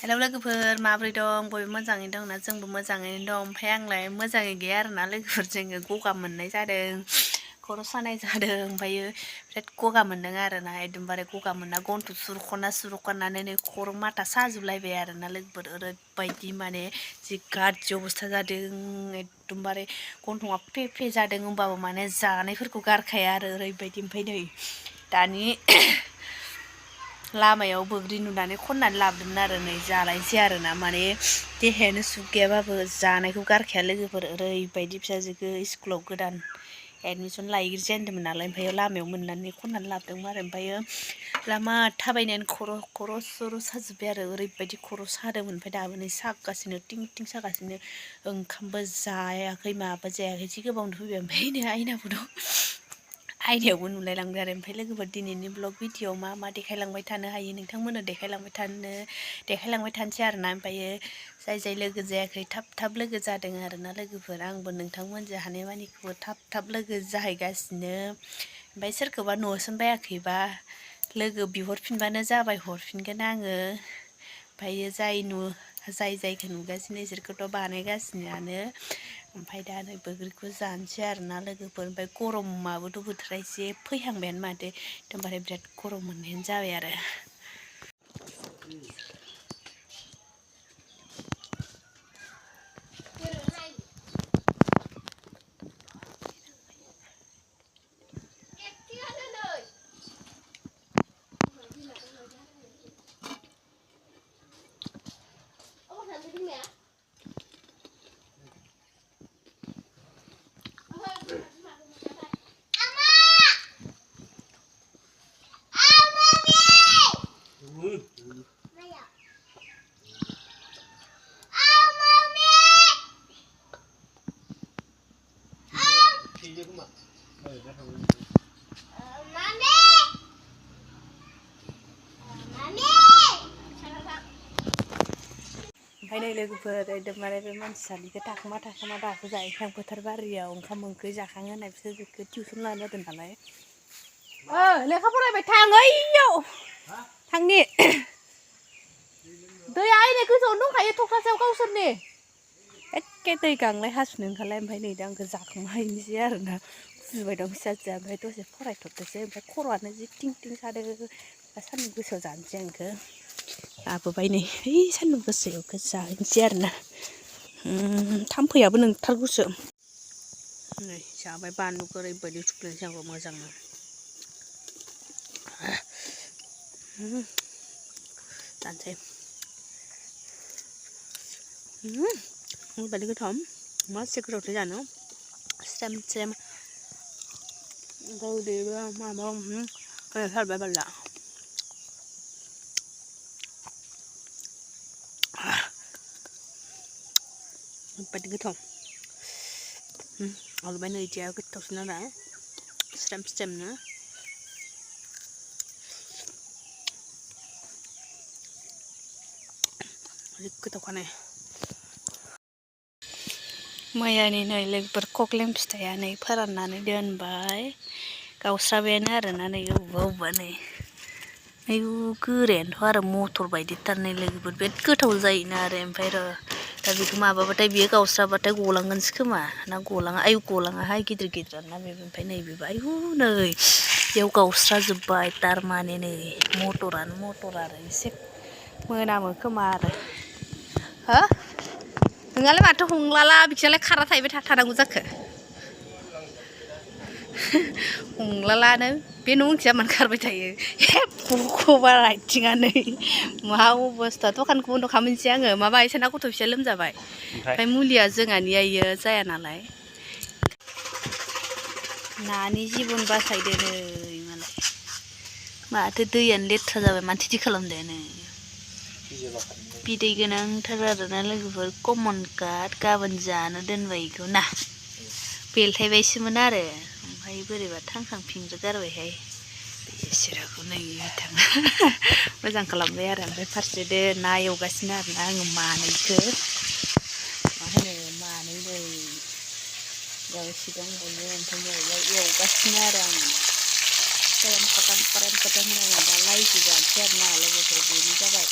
hello लोगोफोर माबोरै दं बयबो मोजाङै दंना जोंबो मोजाङैनो दं ओमफ्राय आंलाय मोजाङै गैया आरोना लोगोफोर जोङो गगा मोननाय जादों खर' सानाय जादों ओमफ्रायो बिराद गगा मोनदों आरोना एकदमबारे गगा मोनना गन्थं सुरुख'नानै नै खर' माथा साजोबलायबाय आरोना लोगोफोर ओरैबायदि माने जि गाज्रि अबस्था जादों एकदमबारे गन्थंआ फे फे जादों होमबाबो माने जानायफोरखौ गारखाया आरो ओरैबायदि ओमफ्राय नै दानि लामायाव बोग्रि नुनानै खननानै लाबोदोंमोन आरो नै जालायसै आरोना माने देहायानो सुग गैयाबाबो जानायखौ गारखाया लोगोफोर ओरैबायदि फिसाजोखौ स्कुलाव गोदान एडमिसन लायग्रोसै होनदोंमोन नालाय ओमफ्राय लामायाव मोननानै खननानै लाबोदोंमोन आरो ओमफ्रायो लामा थाबायनायानो खर' सर' साजोब्बाय आरो ओरैबायदि खर' सादोंमोन ओमफ्राय दाबो नै सागासिनो थिं थिं सागासिनो ओंखामबो जायाखै माबो जायाखै जि गोबावनो फैबाय ओमफ्राय नै आइनाबो दं आइनायावबो नुलायलांबाय आरो ओमफ्राय लोगोफोर दिनैनि ब्लग भिडिअ मा देखायलांबाय थानो हायो नोंथांमोननो देखायलांबाय थानोसै आरोना ओमफ्रायो जाय लोगो जायाखै थाब लोगो जादों आरोना लोगोफोर आंबो नोंथांमोनजों हानायमानिखौबो थाब लोगो जाहैगासिनो ओमफ्राय सोरखौबा नुसनबायाखैबा लोगो बिहरफिनबानो जाबाय हरफिनगोन आङो ओमफ्रायो जायखौ नुगासिनो इसोरखौथ' बानायगासिनोआनो ओमफ्राय दा नै बैग्रिखौ जानोसै आरोना लोगोफोर ओमफ्राय गरमाबोथ' बोथोरा एसे फैहांबायानो माथो एकदमबारे बिराद गरम मोननायानो जाबाय आरो ओमफ्राय नै लोगोफोर एकदमबारे बे मानसि सानैखौ थाखोमा दासो जाहैखां फोथार बारियाव ओंखाम ओंख्रि जाखां होनाय फिसोरखौ टिउसन लानो होदों नालाय लेखा फरायबाय थां ओइयाव थांनि दैया ओइनै गोजौआवनो दंखायो थख्रासेयाव गावसोरनि एखे दै गांलाय हासुनो ओंखारलाय ओमफ्राय नै दा आंखौ जाखांहैनोसै आरोना फुजुबाय दं फिसाजोआ ओमफ्राय दसे फरायथ'थोंसै ओमफ्राय खर'आनो जि थिं थिं सादों दा सान्दुं गोसायाव जानोसै आंखौ लाबोबाय नै ओइ सान्दुं गोसायाव जाहैनोसै आरोना थाम्फैयाबो नोंथारगौसो नै जाबाय बानलुखौ ओरैबायदि सुफ्लेनोसै आंबो मोजांनो जानोसै ओरैबायदि गोथाव मासे गोथावथो जानो स्रेम स्रेम ओमफ्राय उदैबो माबा सारबाय बाला ओरैबायदि गोथाव आलुबाय नै इदिया गोथावसिन आरो स्रेम स्रेमनो गोथावखानो मैयानि नै लोगोफोर खख्लें फिथाइया नै फोराननानै दोनबाय गावस्राबायानो आरोना नै अबेबा नै गोरायानोथ' आरो मटर बायदिथार नै लोगोफोर बिराद गोथाव जायोना आरो ओमफ्राय र' दा बेखौ माबाबाथाय बियो गावस्राबाथाय गलांगोनसो खोमा ना गलाङा आयु गलाङाहाय गिदिर गिदिरानो बेबो ओमफ्राय नैबेबो आयु नै बेयाव गावस्राजोब्बाय थारमाने नै मटरानो आरो एसे मोनामो खोमा आरो हो नोंहालाय माथो हमलाला बिदियालाय खारा थाहैबाय थानांगौ जाखो हमलालानो बे न' ओंथिया मानो खारबाय थायो बख'बार आथिङानो मा अबस्था दखानखौ बन्द' खालामनोसै आङो माबा इसोरना गथ' फिसाया लोमजाबाय ओमफ्राय मुलिया जोंहानिया इयो जाया नालाय नानि जिबन बासायदो नै मालाय माथो दैयानो लेथ्रा जाबाय माथो इदि खालामदो नै बिदै गोनांथार आरोना लोगोफोर कमन काट गाबोन जानो दोनबाय बेखौ ना बेलथायबायसोमोन आरो ओमफ्राय बोरैबा थांखांफिनग्रो गारबायहाय बेसोराखौ नै थाङा मोजां खालामबाय आरो ओमफ्राय फारसेदो ना एवगासिनो आरोना आङो मानैखौ मा होनो मानै नै एवसिगोन ओमफ्राय एवगासिनो आरो आङो परेम पटेम दा लाइजो जानोसै आरोना लोगोफोर बेनो जाबाय